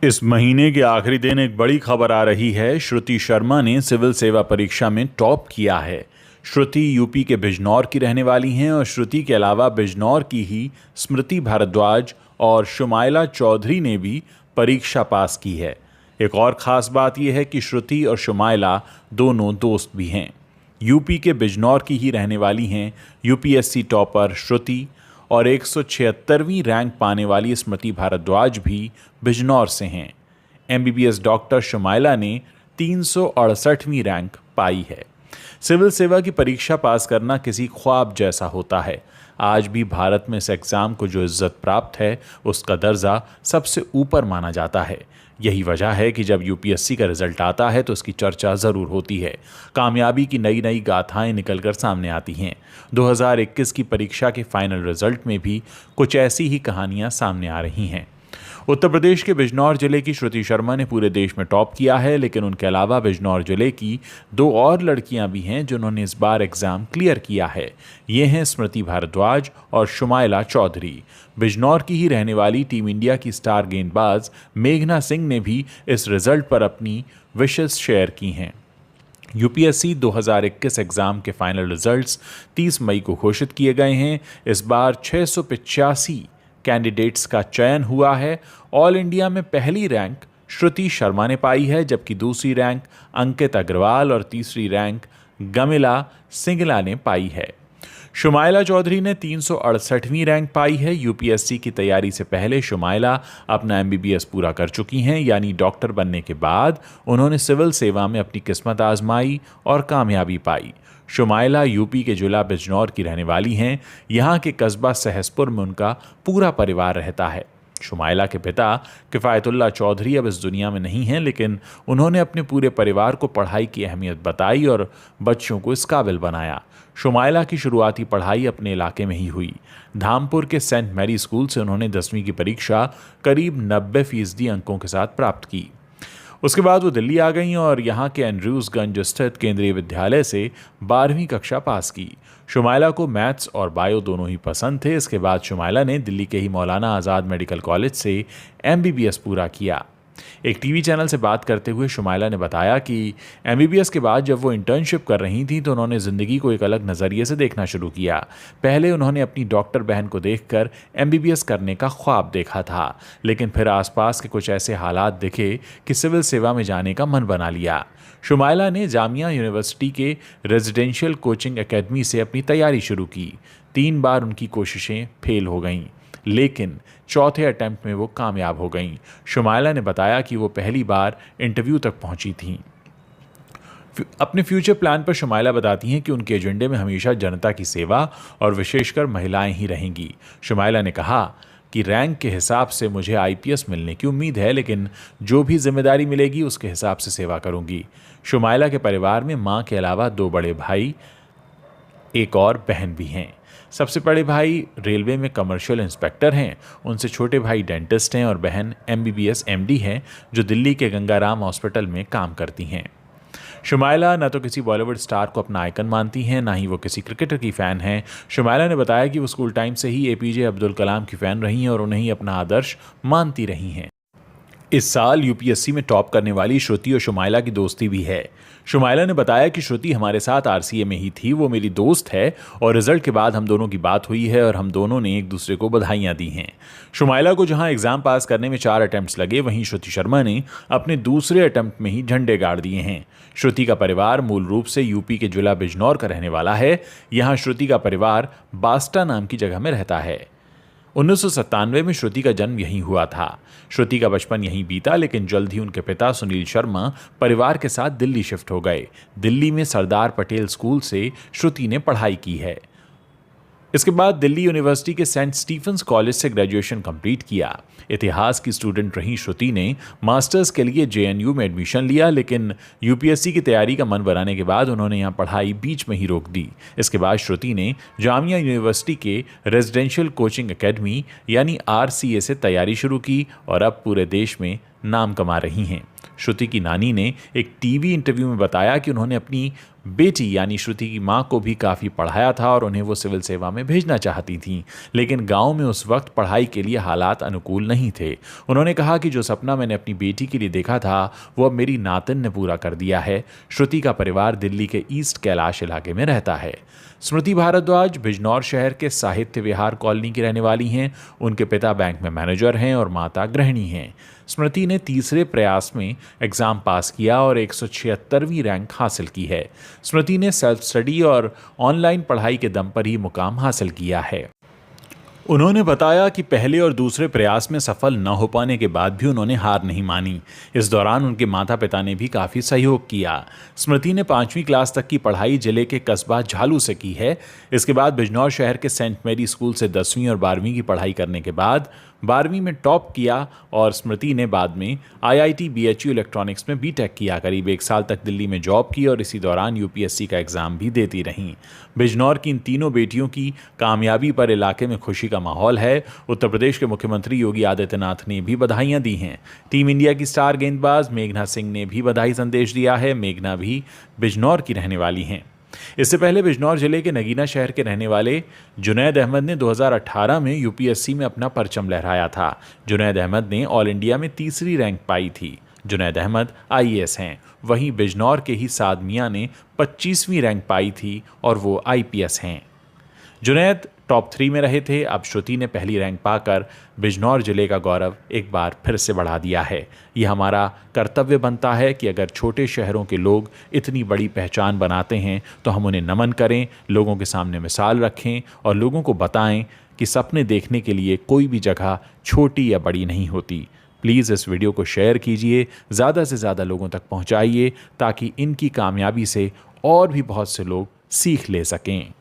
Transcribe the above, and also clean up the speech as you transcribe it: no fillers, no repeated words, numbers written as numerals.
इस महीने के आखिरी दिन एक बड़ी खबर आ रही है। श्रुति शर्मा ने सिविल सेवा परीक्षा में टॉप किया है। श्रुति यूपी के बिजनौर की रहने वाली हैं और श्रुति के अलावा बिजनौर की ही स्मृति भारद्वाज और शुमाइला चौधरी ने भी परीक्षा पास की है। एक और खास बात यह है कि श्रुति और शुमाइला दोनों दोस्त भी हैं। यूपी के बिजनौर की ही रहने वाली हैं यूपीएससी टॉपर श्रुति और 176वीं रैंक पाने वाली स्मृति भारद्वाज भी बिजनौर से हैं। एमबीबीएस डॉक्टर शुमाइला ने 368वीं रैंक पाई है। सिविल सेवा की परीक्षा पास करना किसी ख्वाब जैसा होता है। आज भी भारत में इस एग्ज़ाम को जो इज्जत प्राप्त है उसका दर्जा सबसे ऊपर माना जाता है। यही वजह है कि जब यूपीएससी का रिजल्ट आता है तो उसकी चर्चा ज़रूर होती है। कामयाबी की नई नई गाथाएं निकलकर सामने आती हैं। 2021 की परीक्षा के फाइनल रिजल्ट में भी कुछ ऐसी ही कहानियां सामने आ रही हैं। उत्तर प्रदेश के बिजनौर जिले की श्रुति शर्मा ने पूरे देश में टॉप किया है, लेकिन उनके अलावा बिजनौर जिले की दो और लड़कियां भी हैं जिन्होंने इस बार एग्जाम क्लियर किया है। ये हैं स्मृति भारद्वाज और शुमाइला चौधरी। बिजनौर की ही रहने वाली टीम इंडिया की स्टार गेंदबाज मेघना सिंह ने भी इस रिजल्ट पर अपनी विशेस शेयर की हैं। यूपीएससी 2021 एग्जाम के फाइनल रिजल्ट्स 30 मई को घोषित किए गए हैं। इस बार 685 कैंडिडेट्स का चयन हुआ है। ऑल इंडिया में पहली रैंक श्रुति शर्मा ने पाई है, जबकि दूसरी रैंक अंकित अग्रवाल और तीसरी रैंक गमिला सिंगला ने पाई है। शुमाइला चौधरी ने 368वीं रैंक पाई है। यूपीएससी की तैयारी से पहले शुमाइला अपना एमबीबीएस पूरा कर चुकी हैं, यानी डॉक्टर बनने के बाद उन्होंने सिविल सेवा में अपनी किस्मत आजमाई और कामयाबी पाई। शुमाइला यूपी के जिला बिजनौर की रहने वाली हैं। यहाँ के कस्बा सहसपुर में उनका पूरा परिवार रहता है। शुमाइला के पिता किफ़ायतुल्लाह चौधरी अब इस दुनिया में नहीं हैं, लेकिन उन्होंने अपने पूरे परिवार को पढ़ाई की अहमियत बताई और बच्चों को इस काबिल बनाया। शुमाइला की शुरुआती पढ़ाई अपने इलाके में ही हुई। धामपुर के सेंट मैरी स्कूल से उन्होंने 10वीं की परीक्षा करीब 90% अंकों के साथ प्राप्त की। उसके बाद वो दिल्ली आ गईं और यहाँ के एंड्रयूज़गंज स्थित केंद्रीय विद्यालय से 12वीं कक्षा पास की। शुमाइला को मैथ्स और बायो दोनों ही पसंद थे। इसके बाद शुमाइला ने दिल्ली के ही मौलाना आज़ाद मेडिकल कॉलेज से एमबीबीएस पूरा किया। एक टीवी चैनल से बात करते हुए शुमाइला ने बताया कि एमबीबीएस के बाद जब वो इंटर्नशिप कर रही थी तो उन्होंने ज़िंदगी को एक अलग नज़रिए से देखना शुरू किया। पहले उन्होंने अपनी डॉक्टर बहन को देखकर एमबीबीएस करने का ख्वाब देखा था, लेकिन फिर आसपास के कुछ ऐसे हालात दिखे कि सिविल सेवा में जाने का मन बना लिया। शुमाइला ने जामिया यूनिवर्सिटी के रेजिडेंशियल कोचिंग एकेडमी से अपनी तैयारी शुरू की। 3 बार उनकी कोशिशें फेल हो गईं, लेकिन चौथे अटेम्प्ट में वो कामयाब हो गईं। शुमाइला ने बताया कि वो पहली बार इंटरव्यू तक पहुंची थीं। अपने फ्यूचर प्लान पर शुमाइला बताती हैं कि उनके एजेंडे में हमेशा जनता की सेवा और विशेषकर महिलाएं ही रहेंगी। शुमाइला ने कहा कि रैंक के हिसाब से मुझे आईपीएस मिलने की उम्मीद है, लेकिन जो भी जिम्मेदारी मिलेगी उसके हिसाब से सेवा करूंगी। शुमाइला के परिवार में मां के अलावा 2 बड़े भाई, एक और बहन भी हैं। सबसे बड़े भाई रेलवे में कमर्शियल इंस्पेक्टर हैं, उनसे छोटे भाई डेंटिस्ट हैं और बहन एमबीबीएस एमडी हैं जो दिल्ली के गंगाराम हॉस्पिटल में काम करती हैं। शुमाइला न तो किसी बॉलीवुड स्टार को अपना आइकन मानती हैं, ना ही वो किसी क्रिकेटर की फ़ैन हैं। शुमाइला ने बताया कि वो स्कूल टाइम से ही एपीजे अब्दुल कलाम की फ़ैन रही हैं और उन्हें ही अपना आदर्श मानती रही हैं। इस साल यूपीएससी में टॉप करने वाली श्रुति और शुमाइला की दोस्ती भी है। शुमाइला ने बताया कि श्रुति हमारे साथ आरसीए में ही थी, वो मेरी दोस्त है और रिजल्ट के बाद हम दोनों की बात हुई है और हम दोनों ने एक दूसरे को बधाइयाँ दी हैं। शुमाइला को जहां एग्जाम पास करने में 4 अटेम्प्ट्स लगे, वहीं श्रुति शर्मा ने अपने दूसरे अटेम्प्ट में ही झंडे गाड़ दिए हैं। श्रुति का परिवार मूल रूप से यूपी के जिला बिजनौर का रहने वाला है। यहाँ श्रुति का परिवार बास्टा नाम की जगह में रहता है। 1997 में श्रुति का जन्म यहीं हुआ था। श्रुति का बचपन यहीं बीता, लेकिन जल्द ही उनके पिता सुनील शर्मा परिवार के साथ दिल्ली शिफ्ट हो गए। दिल्ली में सरदार पटेल स्कूल से श्रुति ने पढ़ाई की है। इसके बाद दिल्ली यूनिवर्सिटी के सेंट स्टीफेंस कॉलेज से ग्रेजुएशन कंप्लीट किया। इतिहास की स्टूडेंट रही श्रुति ने मास्टर्स के लिए जेएनयू में एडमिशन लिया, लेकिन यूपीएससी की तैयारी का मन बनाने के बाद उन्होंने यहाँ पढ़ाई बीच में ही रोक दी। इसके बाद श्रुति ने जामिया यूनिवर्सिटी के रेजिडेंशियल कोचिंग एकेडमी यानी आरसीए से तैयारी शुरू की और अब पूरे देश में नाम कमा रही हैं। श्रुति की नानी ने एक टीवी इंटरव्यू में बताया कि उन्होंने अपनी बेटी यानी श्रुति की मां को भी काफ़ी पढ़ाया था और उन्हें वो सिविल सेवा में भेजना चाहती थीं, लेकिन गांव में उस वक्त पढ़ाई के लिए हालात अनुकूल नहीं थे। उन्होंने कहा कि जो सपना मैंने अपनी बेटी के लिए देखा था वो अब मेरी नातिन ने पूरा कर दिया है। श्रुति का परिवार दिल्ली के ईस्ट कैलाश इलाके में रहता है। स्मृति भारद्वाज बिजनौर शहर के साहित्य विहार कॉलोनी की रहने वाली हैं। उनके पिता बैंक में मैनेजर हैं और माता गृहिणी हैं। स्मृति ने तीसरे प्रयास में एग्जाम पास किया और 176वीं रैंक हासिल की है। स्मृति ने सेल्फ स्टडी और ऑनलाइन पढ़ाई के दम पर ही मुकाम हासिल किया है। उन्होंने बताया कि पहले और दूसरे प्रयास में सफल न हो पाने के बाद भी उन्होंने हार नहीं मानी। इस दौरान उनके माता पिता ने भी काफ़ी सहयोग किया। स्मृति ने 5वीं क्लास तक की पढ़ाई जिले के कस्बा झालू से की है। इसके बाद बिजनौर शहर के सेंट मैरी स्कूल से 10वीं और 12वीं की पढ़ाई करने के बाद 12वीं में टॉप किया और स्मृति ने बाद में IIT BHU इलेक्ट्रॉनिक्स में बीटेक किया। करीब 1 साल तक दिल्ली में जॉब की और इसी दौरान UPSC का एग्ज़ाम भी देती रहीं। बिजनौर की इन तीनों बेटियों की कामयाबी पर इलाके में खुशी का माहौल है। उत्तर प्रदेश के मुख्यमंत्री योगी आदित्यनाथ ने भी बधाइयां दी हैं। टीम इंडिया की स्टार गेंदबाज मेघना सिंह ने भी बधाई संदेश दिया है। मेघना भी बिजनौर की रहने वाली हैं। इससे पहले बिजनौर जिले के नगीना शहर के रहने वाले जुनैद अहमद ने 2018 में UPSC में अपना परचम लहराया था। जुनैद अहमद ने ऑल इंडिया में तीसरी रैंक पाई थी। जुनैद अहमद IAS हैं। वहीं बिजनौर के ही साद मियां ने 25वीं रैंक पाई थी और वो IPS हैं। जुनैद टॉप 3 में रहे थे। अब श्रुति ने पहली रैंक पाकर बिजनौर जिले का गौरव एक बार फिर से बढ़ा दिया है। यह हमारा कर्तव्य बनता है कि अगर छोटे शहरों के लोग इतनी बड़ी पहचान बनाते हैं तो हम उन्हें नमन करें, लोगों के सामने मिसाल रखें और लोगों को बताएं कि सपने देखने के लिए कोई भी जगह छोटी या बड़ी नहीं होती। प्लीज़ इस वीडियो को शेयर कीजिए, ज़्यादा से ज़्यादा लोगों तक पहुँचाइए ताकि इनकी कामयाबी से और भी बहुत से लोग सीख ले सकें।